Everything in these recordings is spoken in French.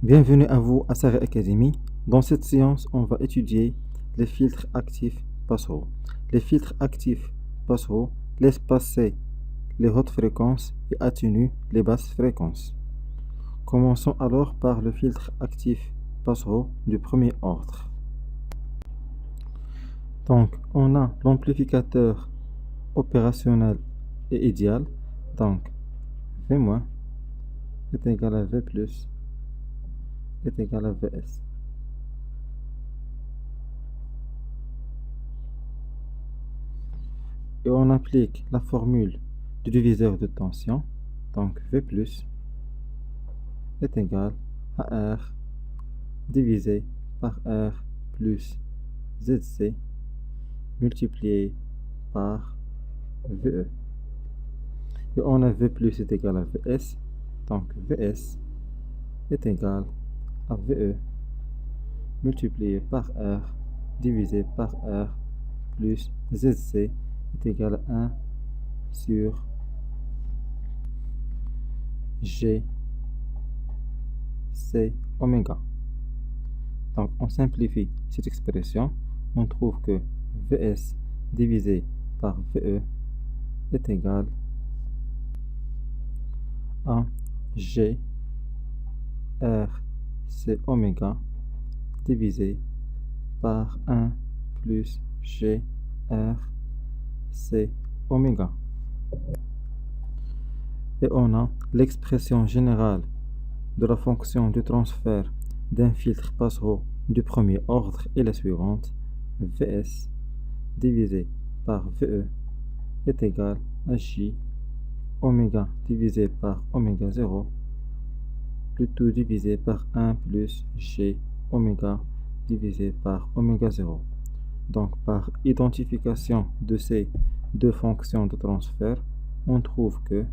Bienvenue à vous à Sarah Academy. Dans cette séance, on va étudier les filtres actifs passeraux. Les filtres actifs passeraux laissent passer les hautes fréquences et atténuent les basses fréquences. Commençons alors par le filtre actif passeraux du premier ordre. Donc, on a l'amplificateur opérationnel et idéal. Donc, V- est égal à V plus est égal à Vs. Et on applique la formule du diviseur de tension. Donc, V plus est égal à R divisé par R plus ZC multiplié par VE. Et on a V plus est égal à Vs. Donc, Vs est égal à VE multiplié par R divisé par R plus ZC est égal à 1 sur G C oméga. Donc on simplifie cette expression, on trouve que Vs divisé par VE est égal à G R C oméga divisé par 1 plus G R C oméga. Et on a l'expression générale de la fonction de transfert d'un filtre passeraux du premier ordre est la suivante. Vs divisé par VE est égal à J oméga divisé par oméga 0, le tout divisé par 1 plus G oméga divisé par oméga 0. Donc par identification de ces deux fonctions de transfert, on trouve que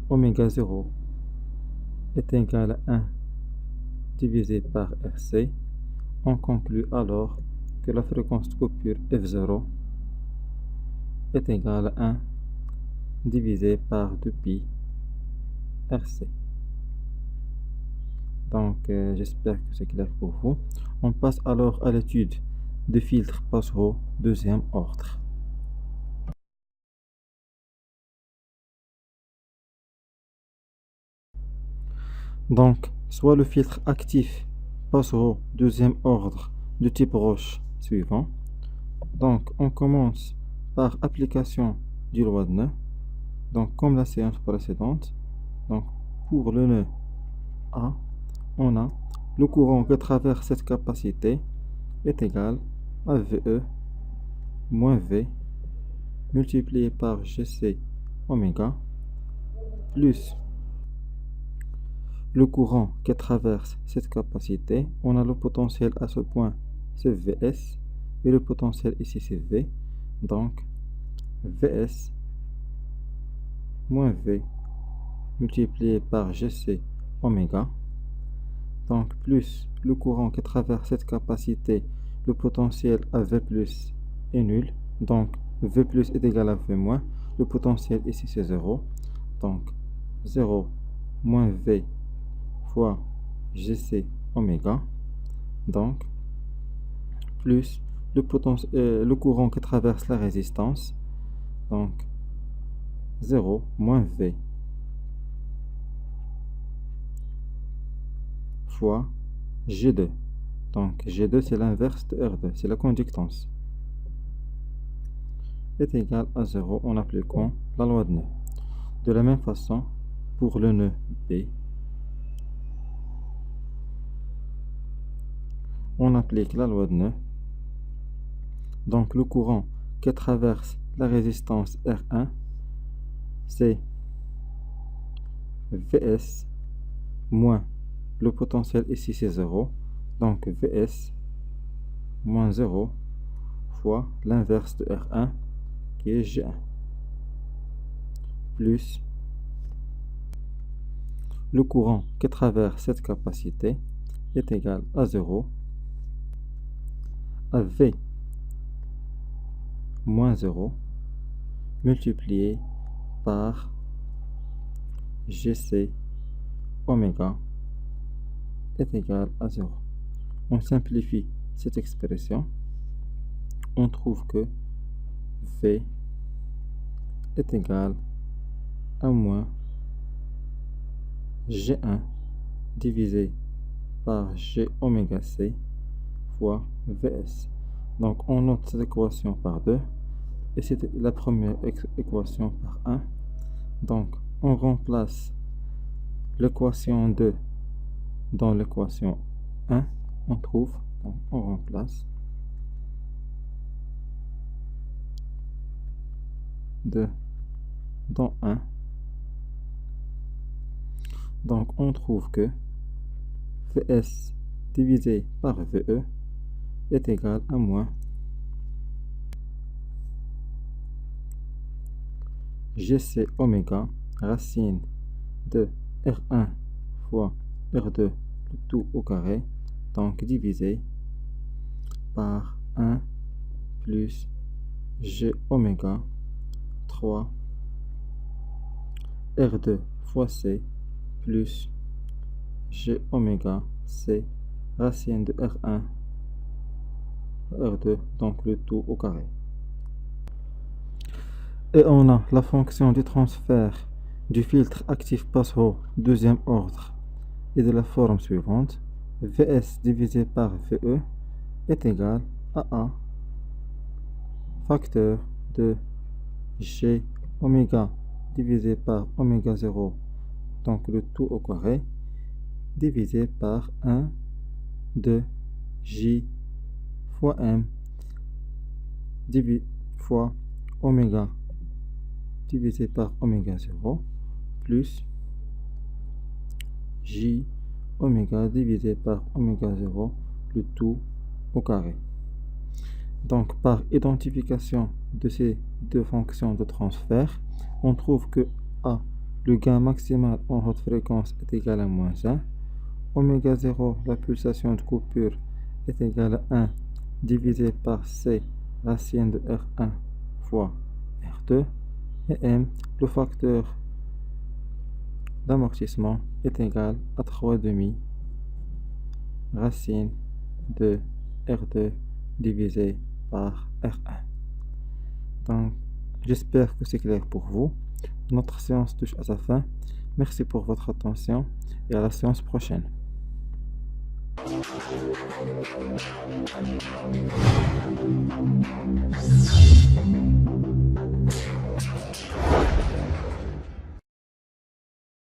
oméga 0 est égal à 1 divisé par RC. On conclut alors que la fréquence de coupure F0 est égale à 1 divisé par 2pi RC. Donc j'espère que c'est clair pour vous. On passe alors à l'étude des filtres passeraux deuxième ordre. Donc, soit le filtre actif passeraux deuxième ordre de type Roche suivant. Donc, on commence par application du loi de nœud. Donc, comme la séance précédente, donc pour le nœud A, on a le courant que traverse cette capacité est égal à VE moins V multiplié par GC oméga plus le courant qui traverse cette capacité. On a le potentiel à ce point, c'est Vs, et le potentiel ici c'est V. Donc Vs moins V multiplié par GC oméga, donc plus le courant qui traverse cette capacité, le potentiel à V plus est nul, donc V plus est égal à V moins, le potentiel ici c'est 0, donc 0 moins V fois GC oméga, donc plus le courant qui traverse la résistance, donc 0 moins V fois G2. Donc G2 c'est l'inverse de R2, c'est la conductance, est égal à 0 en appliquant la loi de nœud. De la même façon, pour le nœud B, on applique la loi de nœud. Donc le courant qui traverse la résistance R1, c'est Vs moins le potentiel ici c'est 0, donc Vs moins 0 fois l'inverse de R1 qui est G1 plus le courant qui traverse cette capacité est égal à 0 à V moins 0 multiplié par GC oméga est égal à 0. On simplifie cette expression. On trouve que V est égal à moins G1 divisé par G oméga C fois Vs. Donc on note cette équation par 2 et c'est la première équation par 1. Donc on remplace l'équation 2 dans l'équation 1. On trouve, donc on remplace 2 dans 1. Donc on trouve que Vs divisé par Ve est égal à moins Gc oméga racine de R1 fois R2 le tout au carré, donc divisé par 1 plus G oméga 3 R2 fois C plus G oméga C racine de R1 R2, donc le tout au carré. Et on a la fonction du transfert du filtre actif Passereau deuxième ordre est de la forme suivante. Vs divisé par Ve est égal à A facteur de G oméga divisé par oméga 0, donc le tout au carré, divisé par 1 de J fois M fois oméga divisé par oméga 0 plus J oméga divisé par oméga 0 le tout au carré. Donc par identification de ces deux fonctions de transfert, on trouve que A, le gain maximal en haute fréquence, est égal à moins 1. Oméga 0, la pulsation de coupure, est égale à 1 divisé par C racine de R1 fois R2. Et M, le facteur d'amortissement, est égal à 3,5 racine de R2 divisé par R1. Donc, j'espère que c'est clair pour vous. Notre séance touche à sa fin. Merci pour votre attention et à la séance prochaine.